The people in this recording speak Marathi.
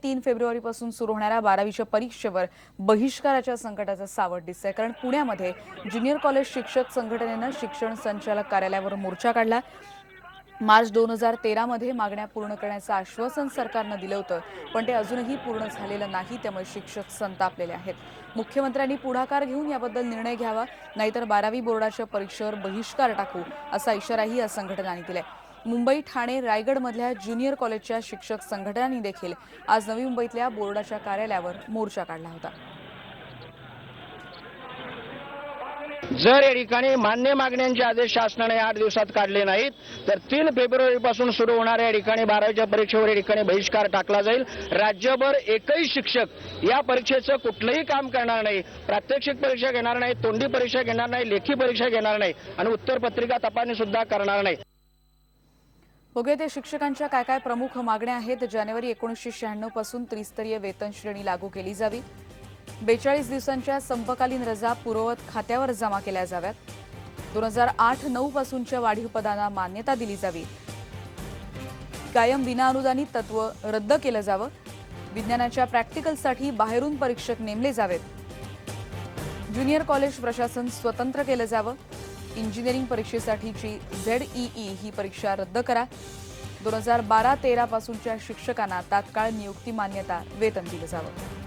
3 फेब्रुवारीपासून सुरू होणाऱ्या 12वीच्या परीक्षेवर बहिष्काराच्या संकटाचं सावट दिसतंय। कारण पुण्यामध्ये ज्युनियर कॉलेज शिक्षक संघटनेनं शिक्षण संचालक कार्यालयावर मोर्चा काढला। मार्च 2013 मध्ये मागण्या पूर्ण करण्याचं आश्वासन सरकारनं दिलं होतं, पण ते अजूनही पूर्ण झालेलं नाही। त्यामुळे शिक्षक संतापलेले आहेत। मुख्यमंत्र्यांनी पुढाकार घेऊन याबद्दल निर्णय घ्यावा, नाहीतर 12वी बोर्डाच्या परीक्षेवर बहिष्कार टाकू असा इशाराही या संघटनांनी दिलाय। मुंबई, ठाणे, रायगडमधल्या ज्युनियर कॉलेजच्या शिक्षक संघटनांनी देखील आज नवी मुंबईतल्या बोर्डाच्या कार्यालयावर मोर्चा काढला होता। जर या ठिकाणी मान्य मागण्यांचे आदेश शासनाने 8 दिवसात काढले नाहीत तर 3 फेब्रुवारीपासून सुरू होणाऱ्या या ठिकाणी 12वीच्या परीक्षेवर या ठिकाणी बहिष्कार टाकला जाईल। राज्यभर एकही शिक्षक या परीक्षेचं कुठलंही काम करणार नाही, प्रात्यक्षिक परीक्षा घेणार नाही, तोंडी परीक्षा घेणार नाही, लेखी परीक्षा घेणार नाही आणि उत्तरपत्रिका तपासणी सुद्धा करणार नाही। बघूया ते शिक्षकांच्या काय प्रमुख मागण्या आहेत। जानेवारी 1996 पासून त्रिस्तरीय वेतन श्रेणी लागू केली जावी। 42 दिवसांच्या संपकालीन रजा पूर्ववत खात्यावर जमा केल्या जाव्यात। 2008-9 पासूनच्या वाढीव पदांना मान्यता दिली जावी। कायम विनाअनुदानित तत्व रद्द केलं जावं। विज्ञानाच्या प्रॅक्टिकलसाठी बाहेरून परीक्षक नेमले जावेत। ज्युनियर कॉलेज प्रशासन स्वतंत्र केलं जावं। इंजिनिअरिंग परीक्षेसाठीची ZEE ही परीक्षा रद्द करा। 2012-13 पासूनच्या शिक्षकांना तात्काळ नियुक्ती मान्यता वेतन दिलं जावं।